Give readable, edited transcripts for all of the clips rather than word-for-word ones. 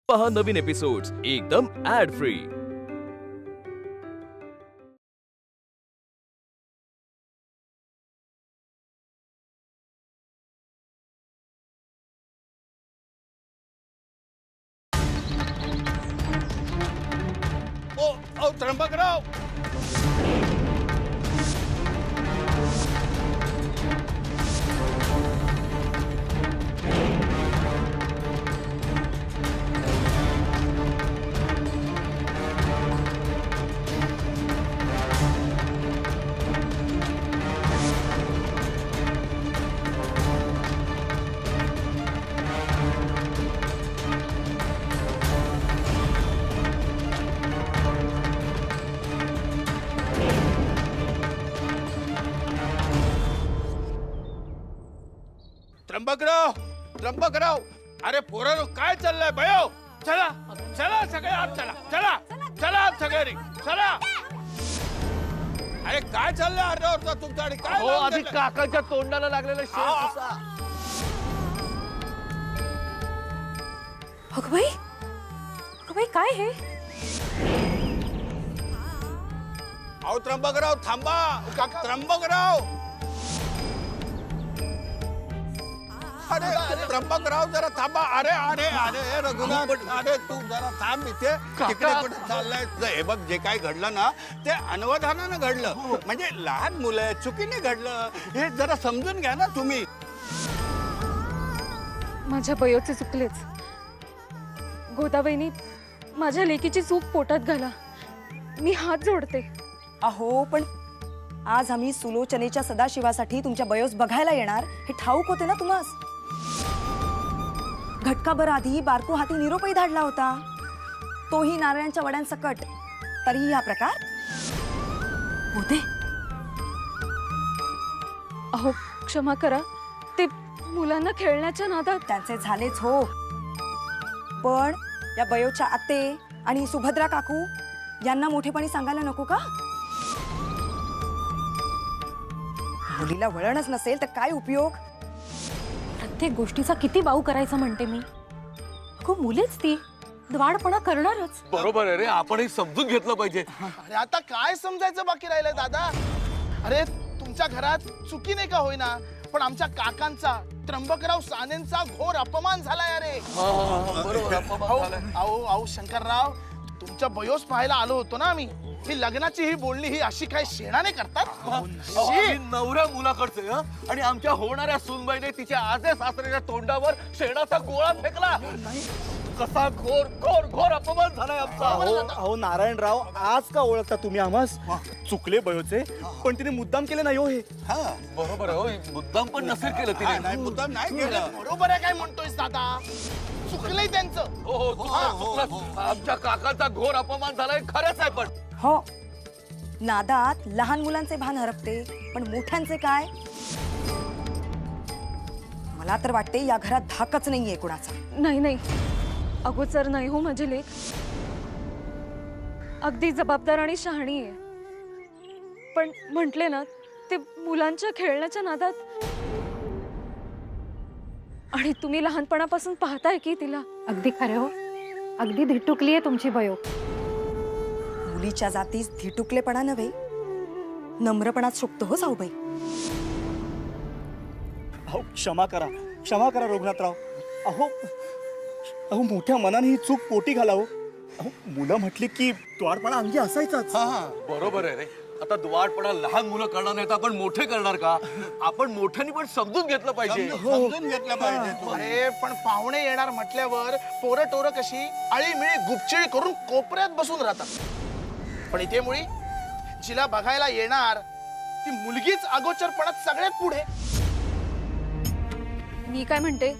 पहा नवीन एपिसोड्स एकदम add free. ओ त्र्यंबकराव, त्र्यंबकराव, त्र्यंबकराव, अरे पोरांनो काय चाललंय बयो? चला चला सगळे आत चला, चला चला आत सगळे रे, चला। अरे काय चाललंय अर्ध्यावरचा तुमचा आणि काय हो आधी काकाच्या तोंडाला लागलेलं शेण अगबाई काय हे? अहो त्र्यंबकराव थांबा, त्र्यंबकराव, अरे त्र्यंबकराव जरा थांबा। अरे अरे अरे रघुनाथ, अरे तू जरा थांब इथे, तिकडे कुठे चाललाय? हे बघ, जे काय घडलं ना ते अनवधानानं घडलं, म्हणजे लहान मुलं चुकीने घडलं, हे जरा समजून घ्या ना तुम्ही। माझ्या बयोचे चुकलेच। गोदावईनी माझ्या लेकीची चूक पोटात घाला, मी हात जोडते। अहो पण आज आम्ही सुलोचनेच्या सदाशिवासाठी तुमच्या बयोस बघायला येणार हे ठाऊक होते ना तुम्हास? घटकाभर आधी बारको हाती निरोपही धाडला होता, तोही नारळांच्या वड्यांसकट। तरीही हा प्रकार होते। अहो क्षमा करा, ते मुलांना खेळण्याच्या नादात त्यांचे झालेच हो, पण या बयोच्या आते आणि सुभद्रा काकू यांना मोठेपणी सांगायला नको का? मुलीला वळणच नसेल तर काय उपयोग? प्रत्येक गोष्टीचा किती बाऊ करायचा म्हणते मी। खूप मुलीच ती द्वाडपणा करणारच। बरोबर आहे रे, आपणही समजून घेतलं पाहिजे। अरे आता काय समजायचं बाकी राहिलंय दादा? अरे तुमच्या घरात चुकी नाही का होईना, पण आमच्या काकांचा, त्र्यंबकराव सानेंचा घोर अपमान झालाय। अरे अहो शंकरराव, तुमच्या बयोस पाहायला आलो होतो ना आम्ही। ही लग्नाची ही बोलणी ही अशी काय शेणाने करतात? नवऱ्या मुलाकडचे आणि आमच्या होणाऱ्या सुनबाईने तिच्या आजे सासऱ्याच्या तोंडावर शेणाचा गोळा फेकला। कसा घोर घोर घोर अपमान झालाय आमचा। अहो नारायणराव, आज का ओळखता तुम्ही आम्हास? चुकले बयोचे, पण तिने मुद्दाम केले नाही हो हे। बरोबर आहे, मुद्दाम पण नसेल केलं तिने। नाही मुद्दाम नाही केलं। बरोबर आहे काय म्हणतोयस दादा? चुकलंय त्यांचं। हो चुकलं, आमच्या काकाचा घोर अपमान झालाय, खरंच आहे। पण हो, नादात लहान मुलांचे भान हरपते, पण मोठ्यांचे काय? मला तर वाटते या घरात धाकच नाहीये कुणाचा। नाही अगोचर नाही हो माझे लेक, अगदी जबाबदार आणि शहाणी आहे। पण म्हटले ना, ते मुलांच्या खेळण्याच्या नादात। आणि तुम्ही लहानपणापासून पाहताय की तिला। अगदी खरे हो, अगदी धिटुकली आहे तुमची बयो। मुलीच्या जातीस धिटुकलेपणा नव्हे, नम्रपणात शोभतो हो जाऊबाई। अहो क्षमा करा रघुनाथराव। अहो मोठ्या मनाने ही चूक पोटी घालावं। अहो मुलं म्हटली की द्वाडपणा अंगी असायचाच। बरोबर आहे रे, आता द्वाडपणा लहान मुलं करणार नाहीत, आपण मोठे करणार का? आपण मोठ्यांनी पण समजून घेतलं पाहिजे। समजून घेतलं पाहिजे। अरे पण पाहुणे येणार म्हटल्यावर पोरं टोरं कशी आळीमिळी गुपचिळी करून कोपऱ्यात बसून राहतात, पण इथे मुळी जिला बघायला येणार ती मुलगीच अगोचरपणात सगळ्यात पुढे। मी काय म्हणते,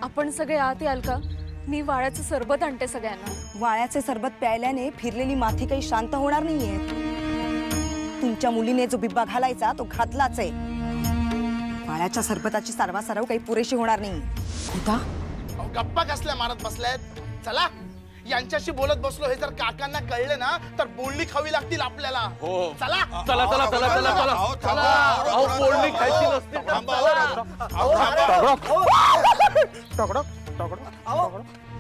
आपण सगळे आत याल का? मी वाळ्याचं सरबत आणते सगळ्यांना। वाळ्याचे सरबत प्यायल्याने फिरलेली माथी काही शांत होणार नाहीये। तुमच्या मुलीने जो बिब्बा घालायचा तो घातलाच आहे। वाळ्याच्या सरबताची सारवासारव काही पुरेशी होणार नाही। गप्पा कसल्या मारत बसल्यात? चला यांच्याशी बोलत बसलो हे जर काकांना कळले ना तर बोलणी खावी लागतील आपल्याला। चला चला चला चला चला चला चला। अहो बोलणी खायची नसते तर चला।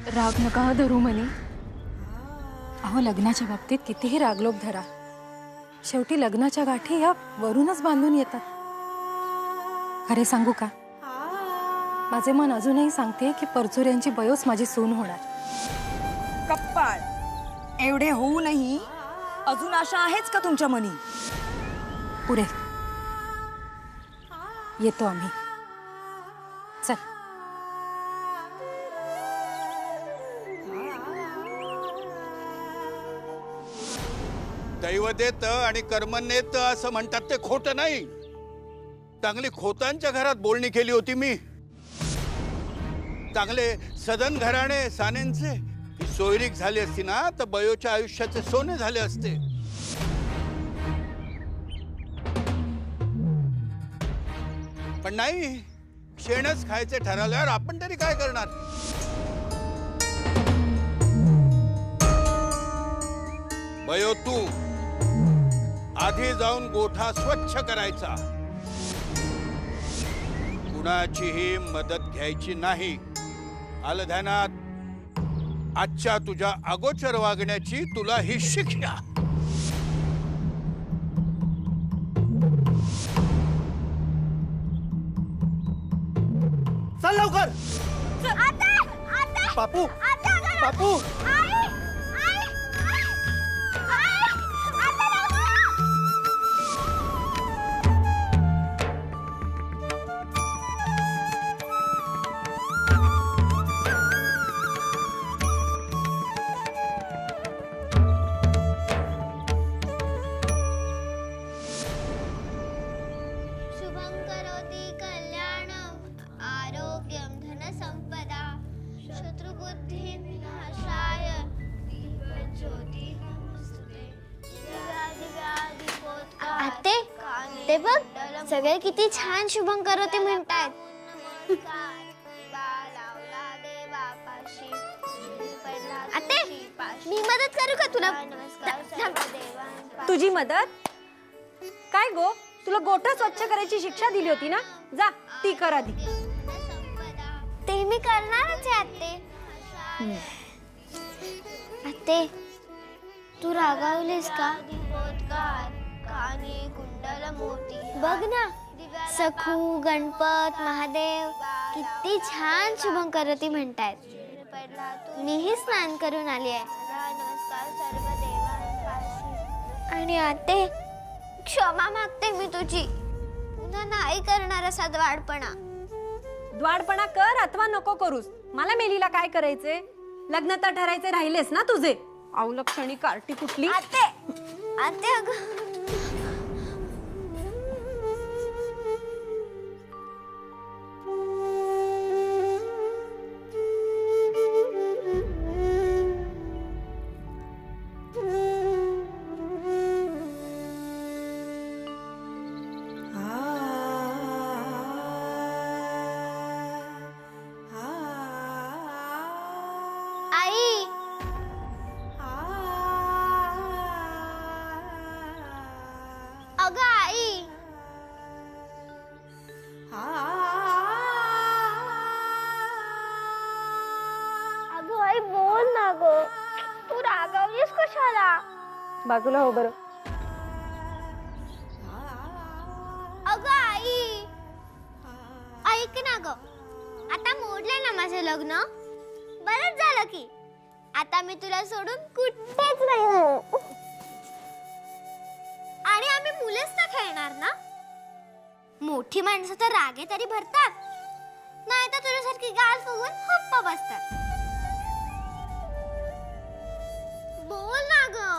राग नका धरू म्हणे. अहो लग्नाच्या बाबतीत कितीही रागलोक धरा, शेवटी लग्नाच्या गाठी या वरूनच बांधून येतात. खरे सांगू का, माझे मन अजूनही सांगते की परचूर यांची बयोच माझी सून होणार. कप्पाळ, एवढे होऊनही अजून आशा आहेच का तुमच्या मनी? पुरे येतो आम्ही. चल. दैव देत आणि कर्म नेत असं म्हणतात ते खोटं नाही. चांगली खोतांच्या घरात बोलणी केली होती मी. चांगले सदन घराणे सानेंचे ही सोयरीक झाली असती ना तर बयोच्या आयुष्याचे सोने झाले असते. पण नाही, शेणच खायचे ठरवल्यावर आपण तरी काय करणार. बयो तू आधी जाऊन गोठा स्वच्छ करायचा, कुणाचीही मदत घ्यायची नाही. आलं ध्यानात. आजच्या तुझ्या अगोचर वागण्याची तुला ही शिक्षा. चल लवकर. बापू बापू ते बघ सगळे किती छान शुभंकरोती म्हणतायत. आते मी मदत करू का तुला? तुझी मदत काय गो? तुला गोठा स्वच्छ करायची शिक्षा दिली होती ना, जा ती कर आधी. ते मी करणारच आहे आते. आते तू रागावलीस का? बघ ना, सखू, गणपत, महादेव किती छान शुभंकरोती म्हणतायत. मीही स्नान करून आली आहे. आणि आते क्षमा मागते मी तुझी. पुन्हा नाही करणार असा द्वाडपणा. द्वाडपणा कर अथवा नको करूस, मला मेलीला काय करायचे? लग्न तर ठरायचे राहिलेस ना तुझे. अवलक्षणी कार्टी कुठली? आते आते अगं बाजूला हो बरं. अगं आई ऐक ना ग, आता मोडलं ना माझं लग्न. बरंच झालं की आता मी तुला सोडून कुठेच नाही. आणि आम्ही मुलेच तर खेळणार ना. मोठी माणसं तर रागे तरी भरतात, नाही तर तुझ्यासारखी गाल फुगून हप्पा बसतात. बोल ना ग.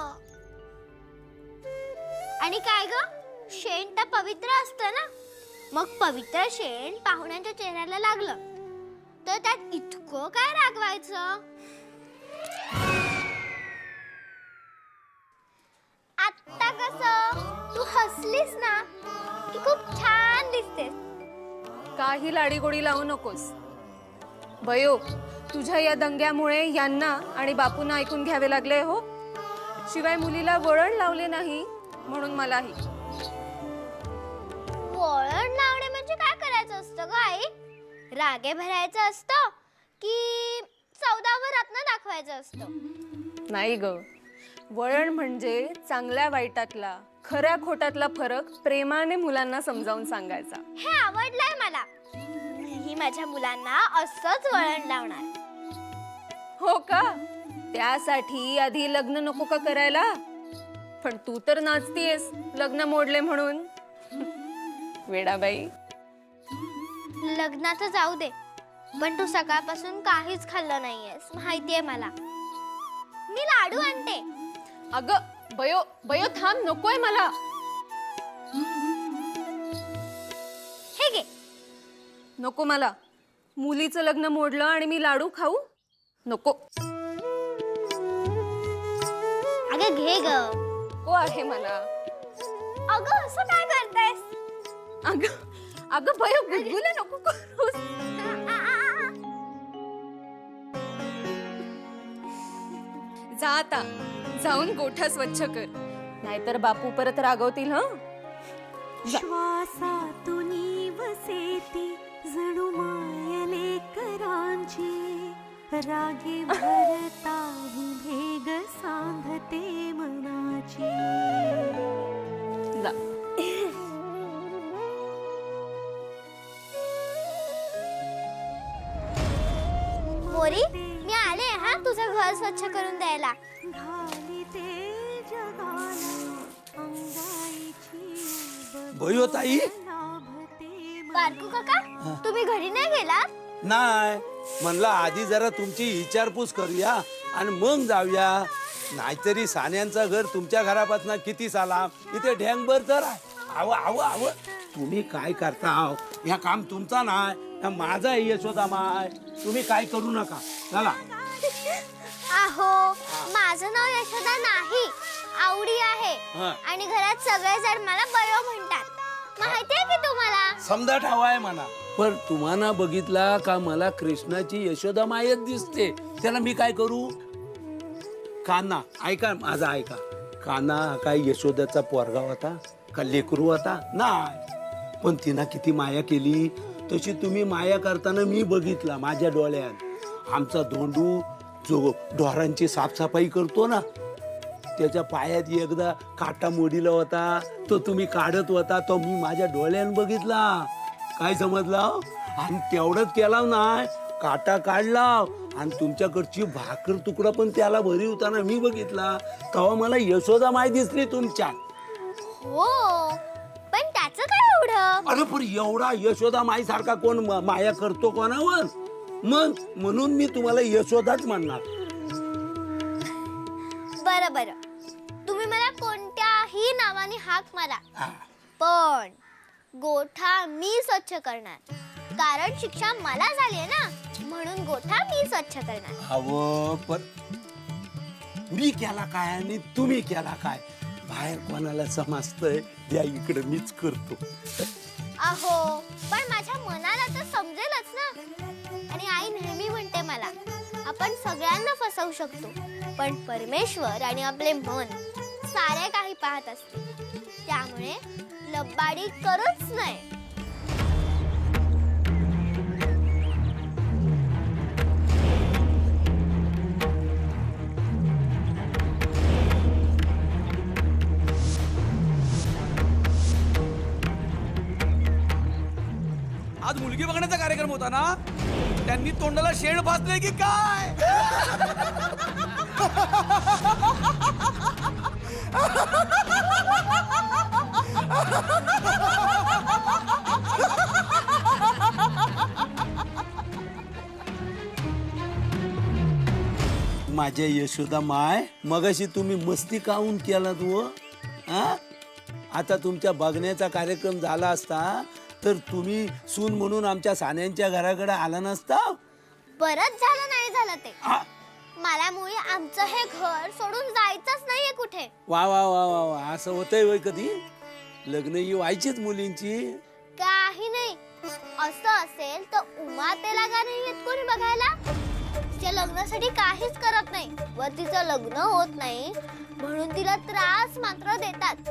आणि काय ग, शेण तर पवित्र असतं ना. मग पवित्र शेण पाहुण्यांच्या चेहऱ्याला लागलं तर त्यात इतकं काय रागवायचं? आता कसं तू हसलीस ना की खूप छान दिसतेस. काही लाडीगोडी लावू नकोस बयो. तुझ्या या दंग्यामुळे यांना आणि बापूंना ऐकून घ्यावे लागले हो. शिवाय मुलीला वळण लावले नाही म्हणून मलाही. वळण लावणे म्हणजे काय करायचं असतं ग आई? रागे भरायचं असतं की 14वर रत्न दाखवायचं असतं. नाही ग, वळण म्हणजे चांगल्या वाईटातला खऱ्या खोटातला फरक प्रेमाने मुलांना समजावून सांगायचा. हे आवडलंय मला. मी माझ्या मुलांना असंच वळण लावणार. हो का? त्यासाठी आधी लग्न नको का करायला? पण तू तर नाचतीयस लग्न मोडले म्हणून. वेडाबाई. लग्नाचं जाऊ दे, पण तू सकाळपासून काहीच खाल्लं नाहीयेस माहितीये मला. मी लाडू आणते. अगं बयो बयो थांब, नकोय मला. हे घे. नको मला. मुलीचं लग्न मोडलं आणि मी लाडू खाऊ नको. अगं घे ग. को आहे मला. अगं असं काय करतेस? अगं अगं बयो गुदगुल्या नको करूस. जा आता, जाऊन गोठा स्वच्छ कर, नाहीतर बापू परत रागवतील. हं. श्वासातून वसेती जणू मायले करांची, रागे भरताही भेग सांधते मनाची. जा. मोरी, मी आले हा तुझं घर स्वच्छ करून द्यायला. भयो ताई. बारकू काका, तुम्ही घरी नाही गेलात? नाही, म्हणलं आधी जरा तुमची विचारपूस करूया आणि मग जाऊया. नाहीतरी सान्यांचं घर तुमच्या घरापासून किती साला इथे ढेंगभर तर आहे. आव आव आव तुम्ही काय करता? या काम तुमचा नाही, माझा आहे यशोदा माय. तुम्ही काय करू नका. चला. अहो, माझं नाव यशोदा नाही, आवडी आहे. आणि घरात सगळे जण मला बयो म्हणतात. माहितीये की तुम्हाला? समजा ठावाय म्हणा. पण तुम्हाला बघितला का मला कृष्णाची यशोदा मायच दिसते. त्याला मी काय करू? कान्हा, ऐका माझा ऐका. कान्हा काय यशोदाचा पोरगा होता का लेकरू होता? नाही, पण तिनं किती माया केली तशी तुम्ही माया करताना मी बघितला माझ्या डोळ्यात. आमचा धोंडू जो ढोरांची साफसफाई करतो ना, त्याच्या पायात एकदा काटा मोडीला होता, तो तुम्ही काढत होता, तो मी माझ्या डोळ्यानं बघितला. काय समजला? आणि तेवढंच केला नाही, काटा काढला आणि तुमच्याकडची भाकर तुकडा पण त्याला भरी होताना मी बघितला. तेव्हा मला यशोदा माय दिसली तुमच्या. हो, पण त्याचं काय एवढं? अरे पण एवढा यशोदा माई सारखा कोण माया करतो कोणावर? मग म्हणून मी तुम्हाला यशोदाच म्हणणार. बरं बरं, तुम्ही मला कोणत्याही नावाने हाक मारा, पण गोठा मी स्वच्छ करणार. कारण शिक्षा मला झाली आहे ना, म्हणून गोठा मी स्वच्छ करणार. अहो पण मी केला काय आणि तुम्ही केला काय? बाहेर कोणाला समजतंय? द्या इकडे मीच करतो. अहो, पण माझ्या मनाला तर समजेलच ना. आणि आई नेहमी म्हणते मला, आपण सगळ्यांना फसवू शकतो, पण परमेश्वर आणि आपले मन सारे काही पाहत असते. त्यामुळे लबाडी करूच नाही. आज मुलगी बघण्याचा कार्यक्रम होता ना, त्यांनी तोंडाला शेण फासले की काय? माझ्या यशोदा माय, मगाशी तुम्ही मस्ती काऊन केला तू? आता तुमच्या बघण्याचा कार्यक्रम झाला असता तर तुम्ही सून म्हणून आमच्या सान्यांच्या घराकडे आला नसता. परत झालं नाही झालं ते. मला मुळे आमचं हे घर सोडून जायचंच नाहीये कुठे. वा वा वा वा वा, असं होतंय वय कधी? लग्न ही व्हायचीच मुलींची. काही नाही, असं असेल तर उमा त्याला का नाही येत कोणी बघायला? तिच्या लग्नासाठी काहीच करत नाही व तिचं लग्न होत नाही म्हणून तिला त्रास मात्र देतात.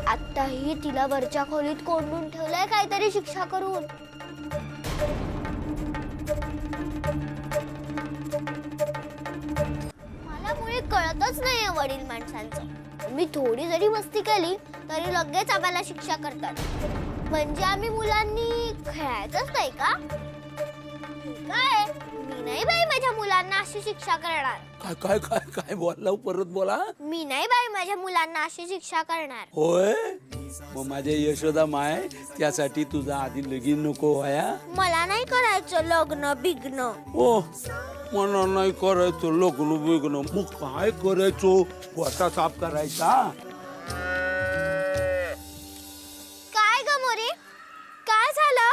आताही तिला वरच्या खोलीत कोंडून ठेवलंय काहीतरी शिक्षा करून. काही कळतच नाहीये वडील माणसांचं. मी थोडी जरी मस्ती केली तरी लगेच आम्हाला शिक्षा करतात. म्हणजे आम्ही मुलांनी खेळायचंच नाही का? काय मी नाही बाई माझ्या मुलांना अशी शिक्षा करणार. काय काय काय काय बोलला, परत बोला. मी नाही बाई माझ्या मुलांना अशी शिक्षा करणार. होय, मग माझ्या यशोदा माय त्यासाठी तुझा आधी लगीन नको व्हाया. मला नाही करायचं लग्न बिग्न. ओ मला नाही करायचं लग्न बिग्न. मग काय करायचो? पोटा साफ करायचा. काय ग मोरे, काय झालं?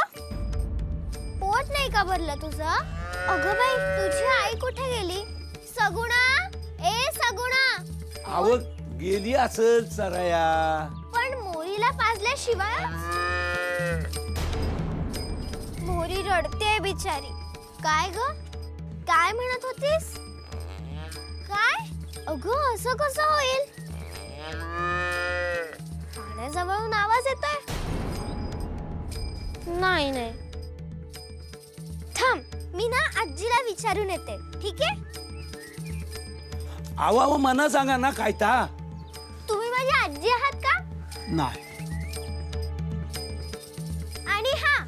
पोट नाही का भरलं तुझं? अगं बाई, तुझी आई कुठे गेली? सगुणा, ए सगुणा. आव गेली असं चराया. पण मोरीला पाजल्याशिवाय? मोरी रडते बिचारी. काय ग, काय म्हणत होतीस? काय? अगं असं कसं होईल? पाण्याजवळून आवाज येतोय. नाही नाही, थांब, मी ना आजीला विचारून येते. ठीक आहे? आवा मना सांगा ना काय ता. तुम्ही माझी आजी आहात का? नाही. आणि हा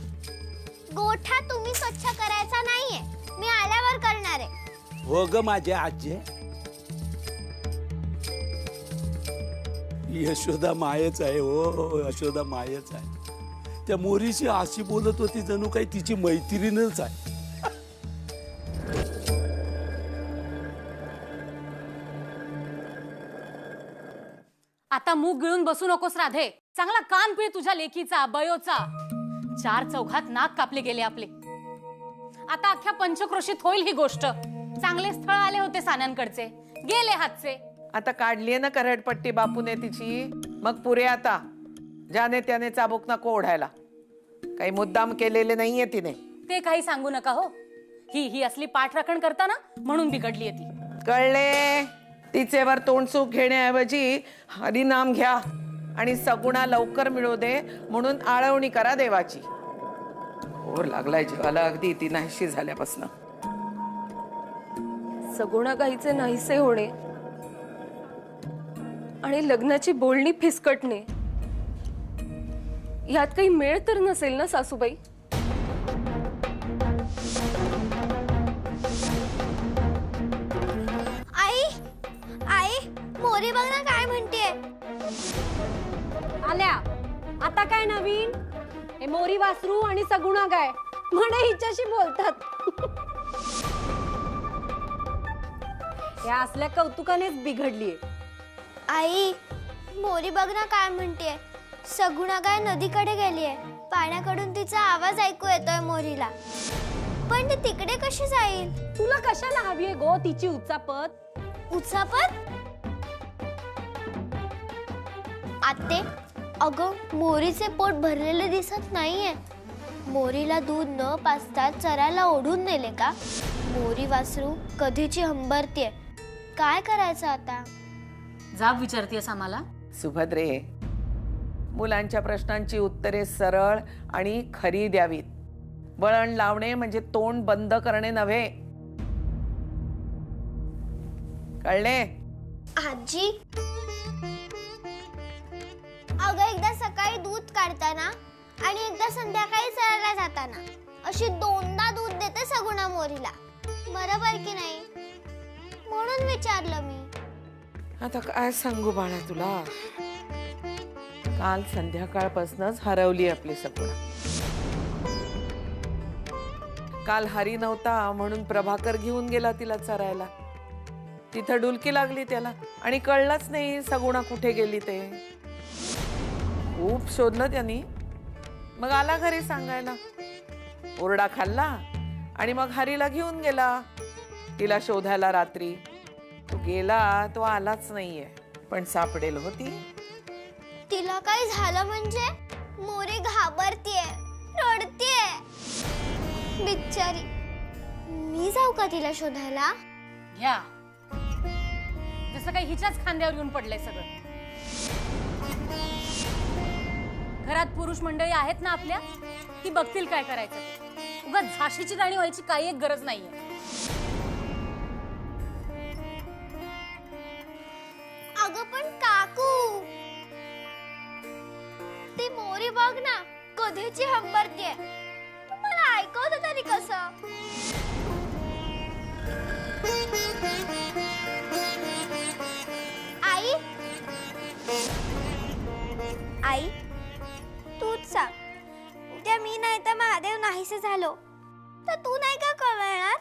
गोठा तुम्ही स्वच्छ करायचा नाहीये, मी आल्यावर करणार आहे. हो ग माझे आजी. यशोदा मायच आहे. हो यशोदा मायच आहे. त्या मोरीशी अशी बोलत होती जणू काही तिची मैत्रीणच आहे. आता मूग गिळून बसू नकोस राधे. चांगला कान पिळ तुझ्या लेकीचा बयोचा. 4 चौघात नाक कापले गेले आपले. आता अख्ख्या पंचक्रोशीत होईल ही गोष्ट. चांगले स्थळ आले होते सान्यांकडचे, गेले हातचे. आता काढलीये ना करडपट्टी बापूने तिची, मग पुरे आता. ज्याने त्याने चाबूक नको ओढायला. काही मुद्दाम केलेले नाहीये तिने. ते काही सांगू नका हो. ही असली पाठराखण करताना म्हणून बिघडलीये ती. कळले? तिचेवर तोंडसूक घेण्याऐवजी हरिनाम घ्या आणि सगुणा लवकर मिळू दे म्हणून आळवणी करा देवाची. ओर लागलाय जीवाला अगदी ती नाहीशी झाल्यापासून. सगुणा गाईचे नाहीसे होणे आणि लग्नाची बोलणी फिसकटणे यात काही मेळ तर नसेल ना सासूबाई? आई, आई, मोरी बघ ना काय म्हणतेय. आल्या आता काय नवीन? हे मोरी वासरू आणि सगुणा गाय म्हणे हिच्याशी बोलतात. या असल्या कौतुकानेच बिघडलीये. आई, मोरी बघ ना काय म्हणतेय. सगुणा गाय नदीकडे गेलीये. पाण्याकडून तिचा आवाज ऐकू येतोय मोरीला. पण ती तिकडे कशी जाईल? तुला कशाला हवीये गो तिची उचापत? उचापत? आते, अगं मोरीचे पोट भरलेले दिसत नाहीये. मोरीला दूध न पाजता चरायला ओढून नेले का? मोरी वासरू कधीची हंबरतीये. काय करायचं आता? जाब विचारतेस आम्हाला? सुभद्रे, मुलांच्या प्रश्नांची उत्तरे सरळ आणि खरी द्यावीत. वळण लावणे म्हणजे तोंड बंद करणे नव्हे. कळले? आजी, अगं एकदा सकाळी दूध काढताना आणि एकदा संध्याकाळी चरायला जाताना अशी 2दा दूध देते सगुणा मोरीला. बरोबर की नाही? म्हणून विचारलं मी. आता काय सांगू बाळा तुला. काल संध्याकाळपासूनच हरवली आपली सगुणा. काल हरी नव्हता म्हणून प्रभाकर घेऊन गेला तिला चरायला. तिथं डुलकी लागली त्याला आणि कळलंच नाही सगुणा कुठे गेली ते. खूप शोधलं त्यांनी. मग आला घरी सांगायला. ओरडा खाल्ला आणि मग हरीला घेऊन गेला तिला शोधायला रात्री. तो गेला, तो आलाच नाहीये. पण सापडेल होती. तिला काय झालं म्हणजे? मोरी घाबरतीये, रडतीये बिचारी. मी जाऊ का तिला शोधायला? घ्या. जसं काही हिच्याच खांद्यावर येऊन पडलंय सगळं. घरात पुरुष मंडळी आहेत ना आपल्या, ती बघतील काय करायचं. उगाच झाशीची राणी व्हायची काही एक गरज नाहीये. पण काकू, ती मोरी बघ ना, कधीची हंबरतीये. तुम्हाला ऐकवत तरी कसं? आई, आई, तूच सांग, उद्या मी नाही तर महादेव नाहीसे झालो तर तू नाही का कळणार?